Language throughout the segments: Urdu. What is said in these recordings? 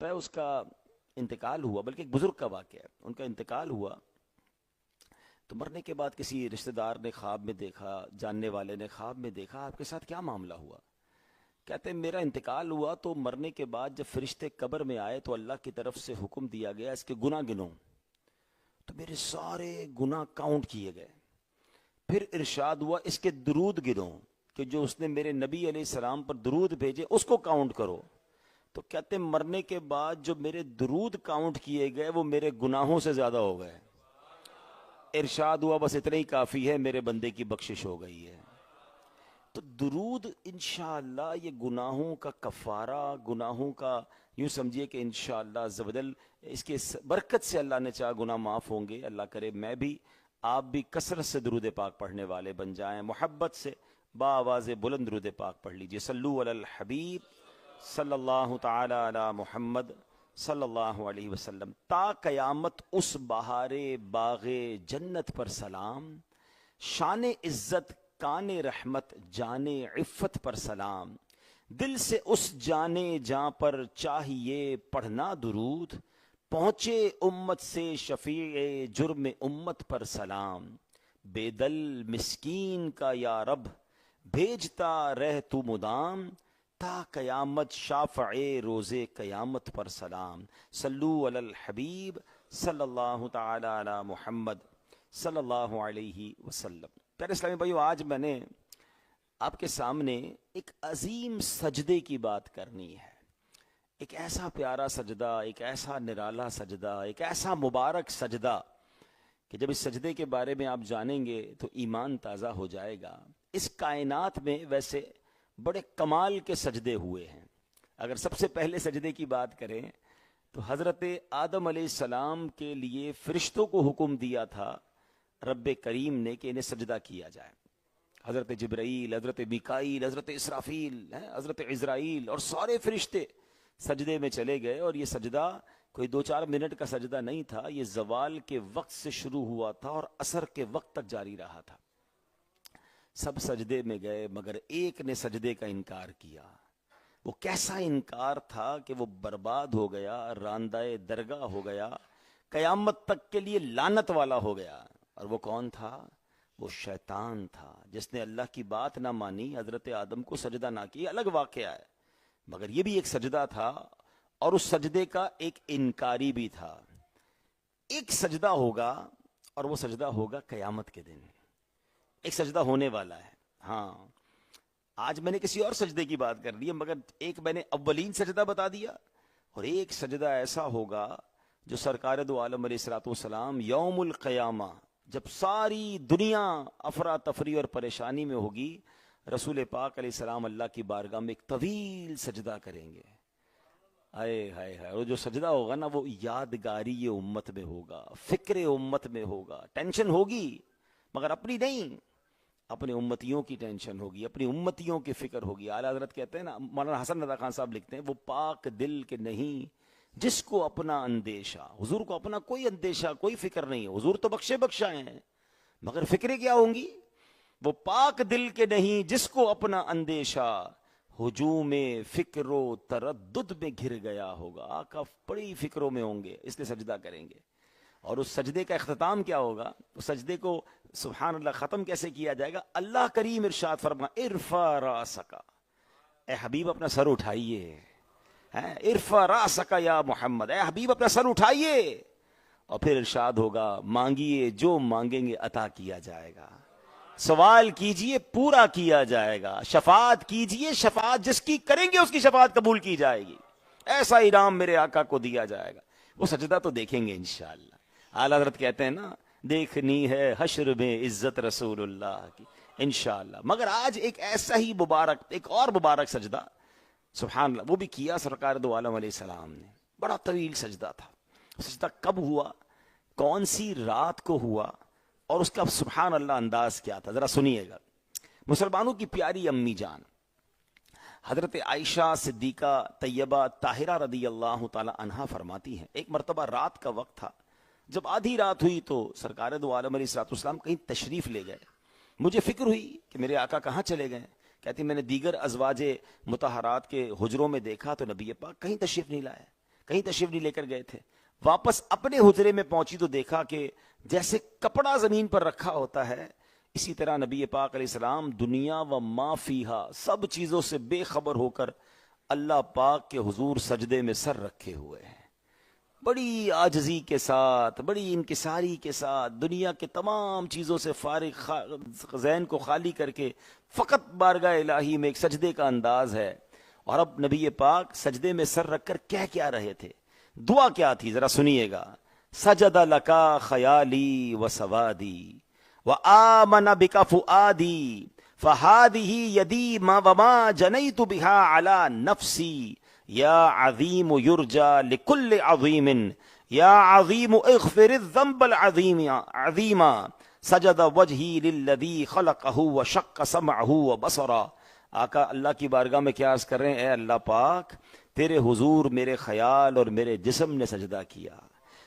پہ اس کا انتقال ہوا، بلکہ ایک بزرگ کا واقعہ ہے، ان کا انتقال ہوا تو مرنے کے بعد کسی رشتہ دار نے خواب میں دیکھا، جاننے والے نے خواب میں دیکھا، آپ کے ساتھ کیا معاملہ ہوا؟ کہتے ہیں میرا انتقال ہوا تو مرنے کے بعد جب فرشتے قبر میں آئے تو اللہ کی طرف سے حکم دیا گیا اس کے گناہ گنو، تو میرے سارے گناہ کاؤنٹ کیے گئے۔ پھر ارشاد ہوا اس کے درود گنو کہ جو اس نے میرے نبی علیہ السلام پر درود بھیجے اس کو کاؤنٹ کرو، تو کہتے ہیں مرنے کے بعد جو میرے درود کاؤنٹ کیے گئے وہ میرے گناہوں سے زیادہ ہو گئے۔ ارشاد ہوا بس اتنا ہی کافی ہے، میرے بندے کی بخشش ہو گئی ہے۔ تو درود انشاءاللہ یہ گناہوں کا کفارہ، گناہوں کا یوں سمجھیے کہ انشاءاللہ عز و جل اس کے برکت سے اللہ نے چاہا گناہ معاف ہوں گے۔ اللہ کرے میں بھی آپ بھی کثرت سے درود پاک پڑھنے والے بن جائیں، محبت سے با آواز بلند درود پاک پڑھ لیجئے۔ صلو علی الحبیب صلی اللہ تعالی علی محمد صلی اللہ علیہ وسلم۔ تا قیامت اس بہار باغ جنت پر سلام، شان عزت کان رحمت جان عفت پر سلام، دل سے اس جانے جاں پر چاہیے پڑھنا درود، پہنچے امت سے شفیع جرم امت پر سلام، بے دل مسکین کا یا رب بھیجتا رہ تو مدام، تا قیامت شافع روز قیامت پر سلام۔ صلو علی الحبیب صلی اللہ تعالی علی محمد صلی اللہ علیہ وسلم۔ پیارے اسلامی بھائیو، آج میں نے آپ کے سامنے ایک عظیم سجدے کی بات کرنی ہے، ایک ایسا پیارا سجدہ، ایک ایسا نرالا سجدہ، ایک ایسا مبارک سجدہ کہ جب اس سجدے کے بارے میں آپ جانیں گے تو ایمان تازہ ہو جائے گا۔ اس کائنات میں ویسے بڑے کمال کے سجدے ہوئے ہیں۔ اگر سب سے پہلے سجدے کی بات کریں تو حضرت آدم علیہ السلام کے لیے فرشتوں کو حکم دیا تھا رب کریم نے کہ انہیں سجدہ کیا جائے۔ حضرت جبرائیل، حضرت میکائیل، حضرت اسرافیل، حضرت عزرائیل اور سارے فرشتے سجدے میں چلے گئے، اور یہ سجدہ کوئی 2-4 منٹ کا سجدہ نہیں تھا، یہ زوال کے وقت سے شروع ہوا تھا اور عصر کے وقت تک جاری رہا تھا۔ سب سجدے میں گئے مگر ایک نے سجدے کا انکار کیا۔ وہ کیسا انکار تھا کہ وہ برباد ہو گیا، راندہ درگاہ ہو گیا، قیامت تک کے لیے لعنت والا ہو گیا۔ اور وہ کون تھا؟ وہ شیطان تھا، جس نے اللہ کی بات نہ مانی، حضرت آدم کو سجدہ نہ کیا۔ الگ واقعہ ہے، مگر یہ بھی ایک سجدہ تھا، اور اس سجدے کا ایک انکاری بھی تھا۔ ایک سجدہ ہوگا، اور وہ سجدہ ہوگا قیامت کے دن۔ ایک سجدہ ہونے والا ہے۔ ہاں، آج میں نے کسی اور سجدے کی بات کر لی ہے، مگر ایک میں نے اولین سجدہ بتا دیا، اور ایک سجدہ ایسا ہوگا جو سرکار دو عالم علیہ الصلوۃ والسلام یوم القیامہ جب ساری دنیا افراتفری اور پریشانی میں ہوگی، رسول پاک علیہ السلام اللہ کی بارگاہ میں ایک طویل سجدہ کریں گے۔ ہائے ہائے ہائے، اور جو سجدہ ہوگا نا وہ یادگاری امت میں ہوگا، فکر امت میں ہوگا۔ ٹینشن ہوگی مگر اپنی نہیں، اپنے امتیوں کی ٹینشن ہوگی، اپنی امتیوں کی فکر ہوگی۔ اعلیٰ حضرت کہتے ہیں نا، مولانا حسن رضا خان صاحب لکھتے ہیں، وہ پاک دل کے نہیں جس کو اپنا اندیشہ۔ حضور کو اپنا کوئی اندیشہ، کوئی فکر نہیں ہے، حضور تو بخشے بخشا ہیں، مگر فکریں کیا ہوں گی؟ وہ پاک دل کے نہیں جس کو اپنا اندیشہ، ہجوم فکر و تردد میں گر گیا ہوگا۔ آقا بڑی فکروں میں ہوں گے، اس لیے سجدہ کریں گے۔ اور اس سجدے کا اختتام کیا ہوگا؟ اس سجدے کو سبحان اللہ ختم کیسے کیا جائے گا؟ اللہ کریم ارشاد فرما ارفع راسک، اے حبیب اپنا سر اٹھائیے، ارفع راسک یا محمد، اے حبیب اپنا سر اٹھائیے، اور پھر ارشاد ہوگا مانگیے جو مانگیں گے عطا کیا جائے گا، سوال کیجئے پورا کیا جائے گا، شفاعت کیجئے شفاعت جس کی کریں گے اس کی شفاعت قبول کی جائے گی، ایسا انعام میرے آقا کو دیا جائے گا۔ وہ سجدہ تو دیکھیں گے انشاءاللہ۔ اعلیٰ حضرت کہتے ہیں نا، دیکھنی ہے حشر میں عزت رسول اللہ کی انشاءاللہ۔ مگر آج ایک ایسا ہی مبارک، ایک اور مبارک سجدہ سبحان اللہ وہ بھی کیا سرکار دو عالم علیہ السلام نے۔ بڑا طویل سجدہ تھا۔ سجدہ کب ہوا، کون سی رات کو ہوا، اور اس کا سبحان اللہ انداز کیا تھا، ذرا سنیے گا۔ مسلمانوں کی پیاری امی جان حضرت عائشہ صدیقہ طیبہ طاہرہ رضی اللہ تعالی عنہا فرماتی ہیں، ایک مرتبہ رات کا وقت تھا، جب آدھی رات ہوئی تو سرکار دو عالم علیہ السلام کہیں تشریف لے گئے۔ مجھے فکر ہوئی کہ میرے آقا کہاں چلے گئے۔ کہتی میں نے دیگر ازواج مطہرات کے حجروں میں دیکھا تو نبی پاک کہیں تشریف نہیں لائے۔ کہیں تشریف نہیں لے کر گئے تھے. واپس اپنے حجرے میں پہنچی تو دیکھا کہ جیسے کپڑا زمین پر رکھا ہوتا ہے اسی طرح نبی پاک علیہ السلام دنیا و ما فیہا سب چیزوں سے بے خبر ہو کر اللہ پاک کے حضور سجدے میں سر رکھے ہوئے ہیں. بڑی عاجزی کے ساتھ, بڑی انکساری کے ساتھ, دنیا کے تمام چیزوں سے فارغ ذہن کو خالی کر کے فقط بارگاہ الہی میں ایک سجدے کا انداز ہے. اور اب نبی پاک سجدے میں سر رکھ کر کہہ کیا رہے تھے, دعا کیا تھی, ذرا سنیے گا. سجد لکا خیالی و سوادی وآمن بک فؤادی فہادہ یدی وما جنیت بہا علی نفسی یا عظیم یرجا لکل عظیم یا عظیم اغفر الذنب العظیم عظیما سجد وجہی للذی خلقہ وشق سمعہ وبصرہ. آقا اللہ کی بارگاہ میں کیا عرض کر رہے ہیں, اے اللہ پاک تیرے حضور میرے خیال اور میرے جسم نے سجدہ کیا,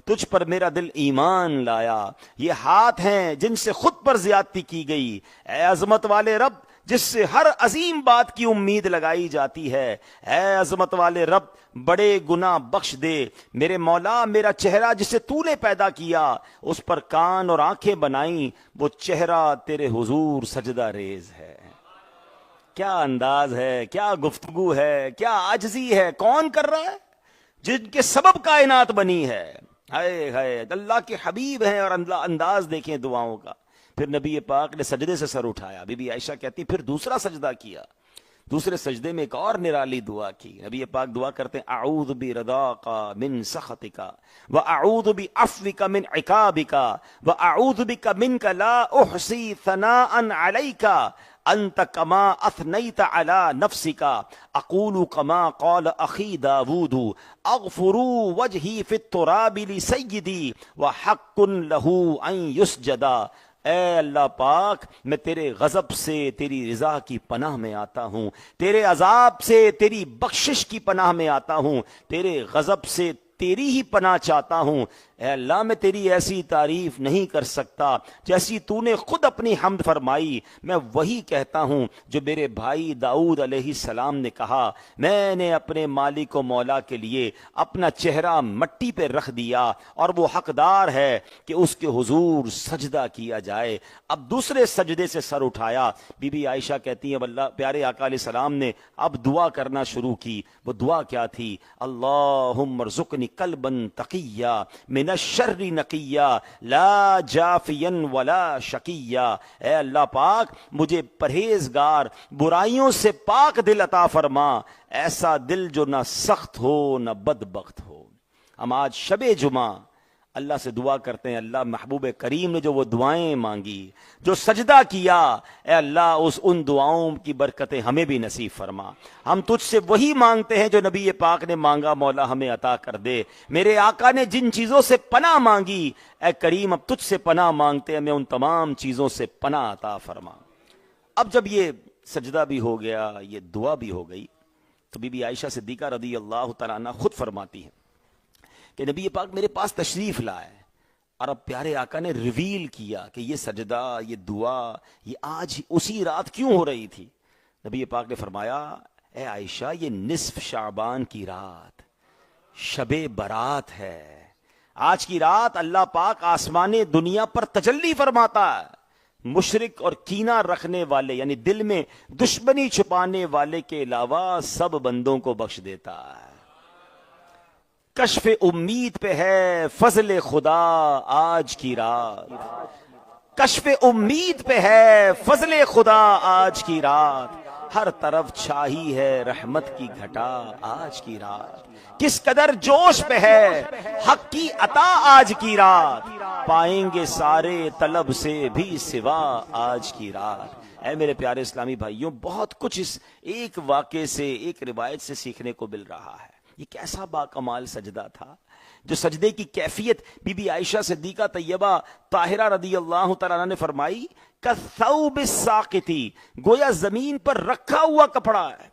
تجھ پر میرا دل ایمان لایا, یہ ہاتھ ہیں جن سے خود پر زیادتی کی گئی, اے عظمت والے رب جس سے ہر عظیم بات کی امید لگائی جاتی ہے, اے عظمت والے رب بڑے گناہ بخش دے. میرے مولا میرا چہرہ جسے تو نے پیدا کیا اس پر کان اور آنکھیں بنائیں, وہ چہرہ تیرے حضور سجدہ ریز ہے. کیا انداز ہے, کیا گفتگو ہے, کیا عاجزی ہے. کون کر رہا ہے؟ جن کے سبب کائنات بنی ہے. ہائے ہائے, اللہ کے حبیب ہیں اور انداز دیکھیں دعاؤں کا. پھر نبی پاک نے سجدے سے سر اٹھایا. بی بی عائشہ کہتی پھر دوسرا سجدہ کیا, دوسرے سجدے میں ایک اور نرالی دعا کی. نبی پاک دعا کرتے ہیں اعوذ برضاک من سخطک واعوذ بعفوک من عقابک واعوذ بک منک لا احصی ثناء علیک انت کما اثنیت علی نفسک اقول کما قال اخی داود اغفروا وجہی فی التراب لسیدی وحق لہ ان یسجدا. اے اللہ پاک میں تیرے غضب سے تیری رضا کی پناہ میں آتا ہوں, تیرے عذاب سے تیری بخشش کی پناہ میں آتا ہوں, تیرے غضب سے تیری ہی پناہ چاہتا ہوں. اے اللہ میں تیری ایسی تعریف نہیں کر سکتا جیسی تو نے خود اپنی حمد فرمائی. میں وہی کہتا ہوں جو میرے بھائی داؤد علیہ السلام نے کہا, میں نے اپنے مالک و مولا کے لیے اپنا چہرہ مٹی پہ رکھ دیا اور وہ حقدار ہے کہ اس کے حضور سجدہ کیا جائے. اب دوسرے سجدے سے سر اٹھایا. بی بی عائشہ کہتی ہیں اب اللہ پیارے آقا علیہ السلام نے اب دعا کرنا شروع کی. وہ دعا کیا تھی؟ اللہم ارزقنی قلبا تقیا من الشر نقیہ لا جافیا ولا شقیہ. اے اللہ پاک مجھے پرہیزگار برائیوں سے پاک دل عطا فرما, ایسا دل جو نہ سخت ہو نہ بدبخت ہو. ہم آج شب جمعہ اللہ سے دعا کرتے ہیں, اللہ محبوب کریم نے جو وہ دعائیں مانگی, جو سجدہ کیا, اے اللہ ان دعاؤں کی برکتیں ہمیں بھی نصیب فرما. ہم تجھ سے وہی مانگتے ہیں جو نبی پاک نے مانگا, مولا ہمیں عطا کر دے. میرے آقا نے جن چیزوں سے پناہ مانگی, اے کریم اب تجھ سے پناہ مانگتے ہیں, میں ان تمام چیزوں سے پناہ عطا فرما. اب جب یہ سجدہ بھی ہو گیا, یہ دعا بھی ہو گئی, تو بی بی عائشہ صدیقہ رضی اللہ تعالیٰ عنہ خود فرماتی ہیں کہ نبی پاک میرے پاس تشریف لائے اور اب پیارے آقا نے ریویل کیا کہ یہ سجدہ, یہ دعا, یہ آج اسی رات کیوں ہو رہی تھی. نبی پاک نے فرمایا اے عائشہ یہ نصف شعبان کی رات, شب برات ہے. آج کی رات اللہ پاک آسمان دنیا پر تجلی فرماتا ہے. مشرک اور کینہ رکھنے والے یعنی دل میں دشمنی چھپانے والے کے علاوہ سب بندوں کو بخش دیتا ہے. کشف امید پہ ہے فضل خدا آج کی رات, کشف امید پہ ہے فضل خدا آج کی رات, ہر طرف چھائی ہے رحمت کی گھٹا آج کی رات. کس قدر جوش پہ ہے حق کی عطا آج کی رات, پائیں گے سارے طلب سے بھی سوا آج کی رات. اے میرے پیارے اسلامی بھائیوں, بہت کچھ اس ایک واقعے سے, ایک روایت سے سیکھنے کو مل رہا ہے. یہ کیسا با کمال سجدہ تھا, جو سجدے کی کیفیت بی بی عائشہ صدیقہ طیبہ طاہرہ رضی اللہ تعالیٰ عنہ نے فرمائی کالثوب الساقط, گویا زمین پر رکھا ہوا کپڑا ہے.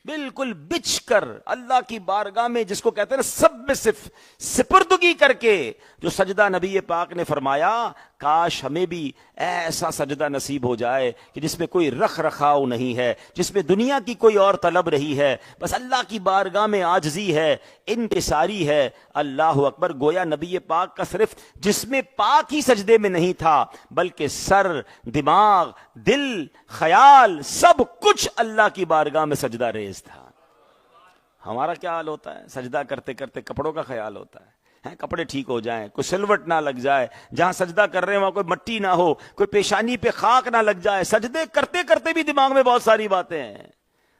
بالکل بچ کر اللہ کی بارگاہ میں، جس کو کہتے ہیں نا سب میں صرف سپردگی کر کے جو سجدہ نبی پاک نے فرمایا، کاش ہمیں بھی ایسا سجدہ نصیب ہو جائے کہ جس میں کوئی رکھ رکھاؤ نہیں ہے، جس میں دنیا کی کوئی اور طلب نہیں ہے، بس اللہ کی بارگاہ میں عاجزی ہے، انکساری ہے، اللہ اکبر۔ گویا نبی پاک کا صرف جسم پاک ہی سجدے میں نہیں تھا، بلکہ سر، دماغ، دل، خیال، سب کچھ اللہ کی بارگاہ میں سجدہ ریز تھا۔ ہمارا کیا حال ہوتا ہے؟ سجدہ کرتے کرتے کپڑوں کا خیال ہوتا ہے، کپڑے ٹھیک ہو جائیں، کوئی سلوٹ نہ لگ جائے، جہاں سجدہ کر رہے ہیں وہاں کوئی مٹی نہ ہو، کوئی پیشانی پہ خاک نہ لگ جائے۔ سجدے کرتے کرتے بھی دماغ میں بہت ساری باتیں ہیں۔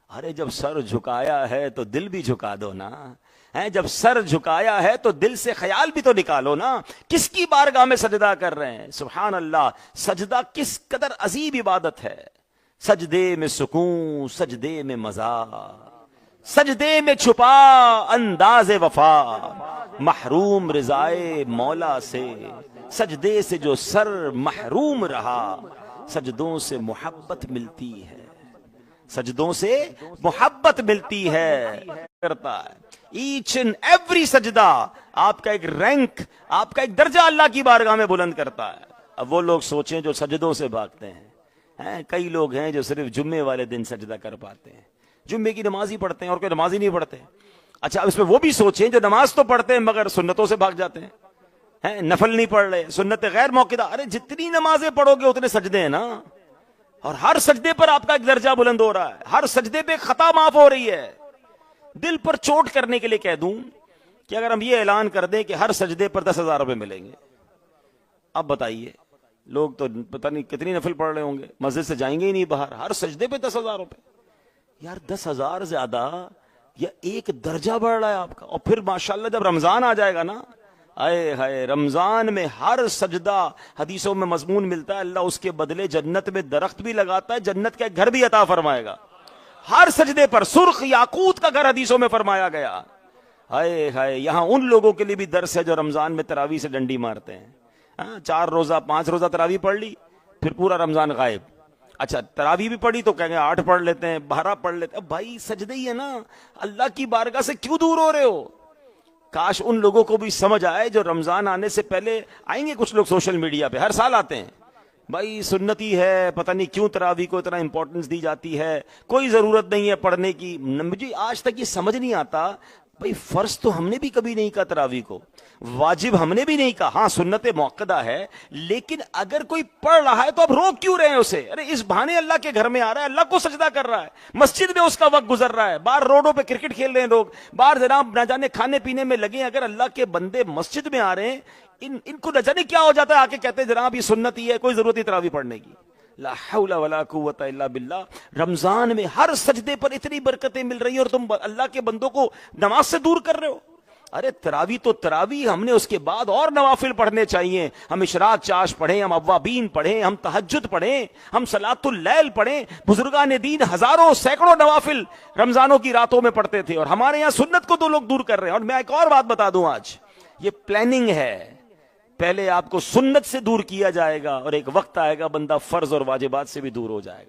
ارے جب سر جھکایا ہے تو دل بھی جھکا دو نا، جب سر جھکایا ہے تو دل سے خیال بھی تو نکالو نا۔ کس کی بارگاہ میں سجدہ کر رہے ہیں؟ سبحان اللہ، سجدہ کس قدر عظیم عبادت ہے۔ سجدے میں سکون، سجدے میں مزہ، سجدے میں چھپا انداز وفا، محروم رضائے مولا سے، سجدے سے جو سر محروم رہا، سجدوں سے محبت ملتی ہے، سجدوں سے محبت ملتی ہے۔ کرتا ہے ایچ اینڈ ایوری سجدہ آپ کا ایک رینک، آپ کا ایک درجہ اللہ کی بارگاہ میں بلند کرتا ہے۔ اب وہ لوگ سوچیں جو سجدوں سے بھاگتے ہیں، کئی لوگ ہیں جو صرف جمعے والے دن سجدہ کر پاتے ہیں، جمعے کی نماز ہی پڑھتے ہیں اور کوئی نماز ہی نہیں پڑھتے۔ اچھا اب اس میں وہ بھی سوچیں جو نماز تو پڑھتے ہیں مگر سنتوں سے بھاگ جاتے ہیں، نفل نہیں پڑھ رہے، سنت غیر موقعہ۔ ارے جتنی نمازیں پڑھو گے اتنے سجدے ہیں نا، اور ہر سجدے پر آپ کا ایک درجہ بلند ہو رہا ہے، ہر سجدے پہ خطا معاف ہو رہی ہے۔ دل پر چوٹ کرنے کے لیے کہہ دوں کہ اگر ہم یہ اعلان کر دیں کہ ہر سجدے پر 10,000 روپے ملیں گے، اب بتائیے لوگ تو پتہ نہیں کتنی نفل پڑھ رہے ہوں گے، مسجد سے جائیں گے ہی نہیں باہر، ہر سجدے پہ 10,000 روپے۔ یار 10,000 زیادہ یا ایک درجہ بڑھ رہا ہے آپ کا۔ اور پھر ماشاءاللہ جب رمضان آ جائے گا نا، آئے ہائے، رمضان میں ہر سجدہ، حدیثوں میں مضمون ملتا ہے اللہ اس کے بدلے جنت میں درخت بھی لگاتا ہے، جنت کا ایک گھر بھی عطا فرمائے گا ہر سجدے پر، سرخ یاقوت کا گھر حدیثوں میں فرمایا گیا۔ ہائے ہائے، یہاں ان لوگوں کے لیے بھی درس ہے جو رمضان میں تراویح سے ڈنڈی مارتے ہیں، 4 روزہ 5 روزہ تراویح پڑھ لی، پھر پورا رمضان غائب۔ اچھا تراویح بھی پڑھی تو کہیں گے 8 پڑھ لیتے ہیں، 12 پڑھ لیتے ہیں۔ اب بھائی سجدے ہی ہے نا، اللہ کی بارگاہ سے کیوں دور ہو رہے ہو؟ کاش ان لوگوں کو بھی سمجھ آئے جو رمضان آنے سے پہلے آئیں گے، کچھ لوگ سوشل میڈیا پہ ہر سال آتے ہیں، بھائی سنتی ہے، پتہ نہیں کیوں تراویح کو اتنا امپورٹنس دی جاتی ہے، کوئی ضرورت نہیں ہے پڑھنے کی۔ مجھے آج تک یہ سمجھ نہیں آتا، بھئی فرض تو ہم نے بھی کبھی نہیں کہا تراویح کو، واجب ہم نے بھی نہیں کہا، ہاں سنت موقدہ ہے، لیکن اگر کوئی پڑھ رہا ہے تو اب روک کیوں رہے ہیں اسے؟ ارے اس بہانے اللہ کے گھر میں آ رہا ہے، اللہ کو سجدہ کر رہا ہے، مسجد میں اس کا وقت گزر رہا ہے، باہر روڈوں پہ کرکٹ کھیل رہے ہیں لوگ، باہر جناب نہ جانے کھانے پینے میں لگے ہیں۔ اگر اللہ کے بندے مسجد میں آ رہے ہیں، ان کو نہ جانے کیا ہو جاتا ہے، آ کے کہتے ہیں جناب یہ سنت ہی ہے، کوئی ضرورت نہیں تراویح پڑھنے کی۔ لا حول ولا قوت الا باللہ۔ رمضان میں ہر سجدے پر اتنی برکتیں مل رہی ہیں اور تم اللہ کے بندوں کو نماز سے دور کر رہے ہو۔ ارے تراویح تو تراویح، ہم نے اس کے بعد اور نوافل پڑھنے چاہیے، ہم اشراق چاش پڑھیں، ہم اوابین پڑھیں، ہم تہجد پڑھیں، ہم صلاۃ اللیل پڑھیں۔ بزرگان دین ہزاروں سینکڑوں نوافل رمضانوں کی راتوں میں پڑھتے تھے، اور ہمارے یہاں سنت کو تو لوگ دور کر رہے ہیں۔ اور میں ایک اور بات بتا دوں، آج یہ پلاننگ ہے، پہلے آپ کو سنت سے دور کیا جائے گا اور ایک وقت آئے گا بندہ فرض اور واجبات سے بھی دور ہو جائے گا۔